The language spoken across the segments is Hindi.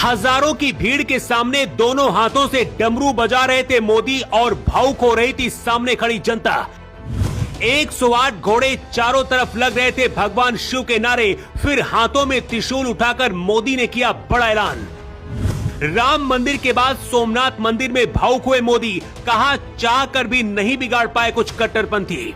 हजारों की भीड़ के सामने दोनों हाथों से डमरू बजा रहे थे मोदी और भावुक हो रही थी सामने खड़ी जनता। 108 घोड़े चारों तरफ लग रहे थे भगवान शिव के नारे। फिर हाथों में त्रिशूल उठाकर मोदी ने किया बड़ा ऐलान। राम मंदिर के बाद सोमनाथ मंदिर में भावुक हुए मोदी। कहा चाह कर भी नहीं बिगाड़ पाए कुछ कट्टरपंथी।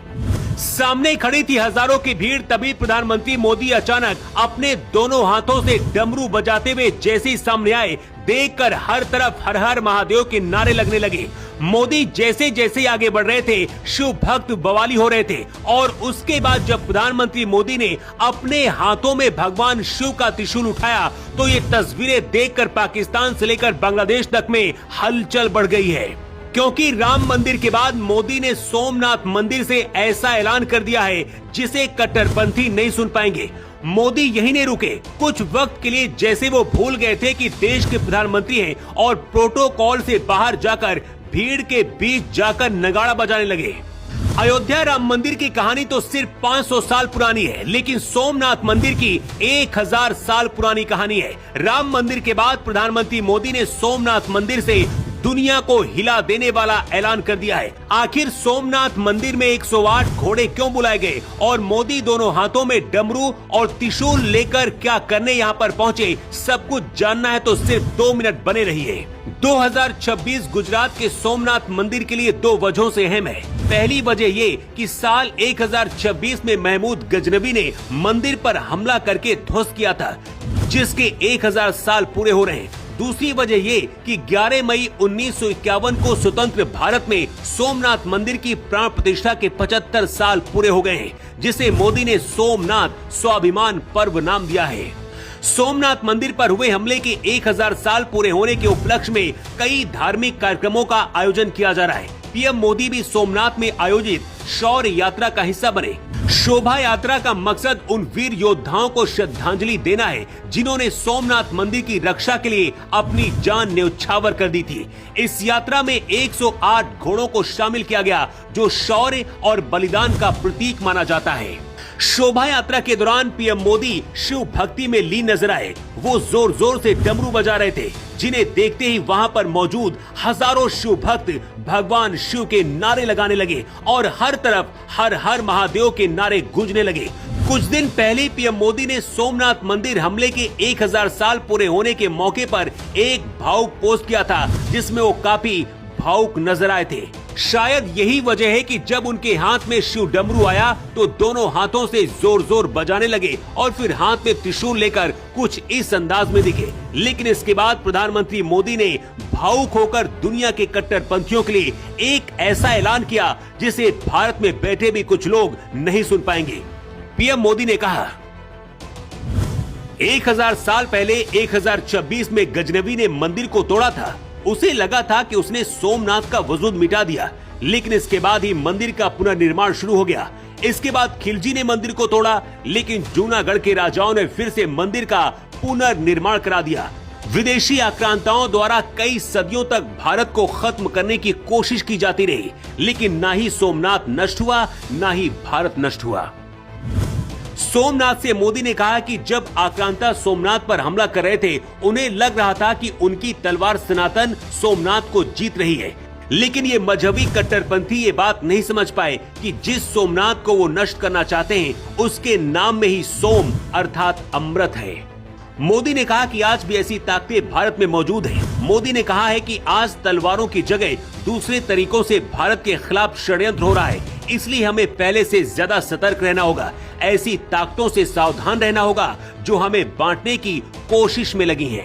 सामने खड़ी थी हजारों की भीड़, तभी प्रधानमंत्री मोदी अचानक अपने दोनों हाथों से डमरू बजाते हुए जैसे ही सामने आए, देखकर हर तरफ हर हर महादेव के नारे लगने लगे। मोदी जैसे जैसे आगे बढ़ रहे थे, शिव भक्त बवाली हो रहे थे। और उसके बाद जब प्रधानमंत्री मोदी ने अपने हाथों में भगवान शिव का त्रिशूल उठाया, तो ये तस्वीरें देखकर पाकिस्तान से लेकर बांग्लादेश तक में हलचल बढ़ गई है। क्योंकि राम मंदिर के बाद मोदी ने सोमनाथ मंदिर से ऐसा ऐलान कर दिया है जिसे कट्टरपंथी नहीं सुन पाएंगे। मोदी यहीं नहीं रुके। कुछ वक्त के लिए जैसे वो भूल गए थे कि देश के प्रधानमंत्री हैं और प्रोटोकॉल से बाहर जाकर भीड़ के बीच जाकर नगाड़ा बजाने लगे। अयोध्या राम मंदिर की कहानी तो सिर्फ 500 साल पुरानी है, लेकिन सोमनाथ मंदिर की 1000 साल पुरानी कहानी है। राम मंदिर के बाद प्रधानमंत्री मोदी ने सोमनाथ मंदिर से दुनिया को हिला देने वाला ऐलान कर दिया है। आखिर सोमनाथ मंदिर में 108 घोड़े क्यों बुलाए गए और मोदी दोनों हाथों में डमरू और त्रिशूल लेकर क्या करने यहाँ पर पहुँचे, सब कुछ जानना है तो सिर्फ 2 मिनट बने रहिए। 2026 गुजरात के सोमनाथ मंदिर के लिए 2 वजहों से अहम है। पहली वजह ये कि साल 1026 में महमूद गजनवी ने मंदिर पर हमला करके ध्वस्त किया था, जिसके 1000 साल पूरे हो रहे हैं। दूसरी वजह ये कि 11 मई 1951 को स्वतंत्र भारत में सोमनाथ मंदिर की प्राण प्रतिष्ठा के 75 साल पूरे हो गए हैं, जिसे मोदी ने सोमनाथ स्वाभिमान पर्व नाम दिया है। सोमनाथ मंदिर पर हुए हमले के 1000 साल पूरे होने के उपलक्ष्य में कई धार्मिक कार्यक्रमों का आयोजन किया जा रहा है। पीएम मोदी भी सोमनाथ में आयोजित शौर्य यात्रा का हिस्सा बने। शोभा यात्रा का मकसद उन वीर योद्धाओं को श्रद्धांजलि देना है जिन्होंने सोमनाथ मंदिर की रक्षा के लिए अपनी जान न्यौछावर कर दी थी। इस यात्रा में 108 घोड़ों को शामिल किया गया, जो शौर्य और बलिदान का प्रतीक माना जाता है। शोभा यात्रा के दौरान पीएम मोदी शिव भक्ति में लीन नजर आए। वो जोर जोर से डमरू बजा रहे थे, जिन्हें देखते ही वहां पर मौजूद हजारों शिव भक्त भगवान शिव के नारे लगाने लगे और हर तरफ हर हर महादेव के नारे गूंजने लगे। कुछ दिन पहले पीएम मोदी ने सोमनाथ मंदिर हमले के 1000 साल पूरे होने के मौके पर एक भावुक पोस्ट किया था, जिसमें वो काफी भावुक नजर आए थे। शायद यही वजह है कि जब उनके हाथ में शिव डमरू आया तो दोनों हाथों से जोर जोर बजाने लगे और फिर हाथ में त्रिशूल लेकर कुछ इस अंदाज में दिखे। लेकिन इसके बाद प्रधानमंत्री मोदी ने भावुक होकर दुनिया के कट्टरपंथियों के लिए एक ऐसा ऐलान किया जिसे भारत में बैठे भी कुछ लोग नहीं सुन पाएंगे। पीएम मोदी ने कहा, 1000 साल पहले 1026 में गजनवी ने मंदिर को तोड़ा था। उसे लगा था कि उसने सोमनाथ का वजूद मिटा दिया, लेकिन इसके बाद ही मंदिर का पुनर्निर्माण शुरू हो गया। इसके बाद खिलजी ने मंदिर को तोड़ा, लेकिन जूनागढ़ के राजाओं ने फिर से मंदिर का पुनर्निर्माण करा दिया। विदेशी आक्रांताओं द्वारा कई सदियों तक भारत को खत्म करने की कोशिश की जाती रही, लेकिन ना ही सोमनाथ नष्ट हुआ, ना ही भारत नष्ट हुआ। सोमनाथ से मोदी ने कहा कि जब आक्रांता सोमनाथ पर हमला कर रहे थे, उन्हें लग रहा था कि उनकी तलवार सनातन सोमनाथ को जीत रही है। लेकिन ये मजहबी कट्टरपंथी ये बात नहीं समझ पाए कि जिस सोमनाथ को वो नष्ट करना चाहते हैं, उसके नाम में ही सोम अर्थात अमृत है। मोदी ने कहा कि आज भी ऐसी ताकतें भारत में मौजूद हैं। मोदी ने कहा है कि आज तलवारों की जगह दूसरे तरीकों से भारत के खिलाफ षड्यंत्र हो रहा है, इसलिए हमें पहले से ज्यादा सतर्क रहना होगा। ऐसी ताकतों से सावधान रहना होगा जो हमें बांटने की कोशिश में लगी हैं।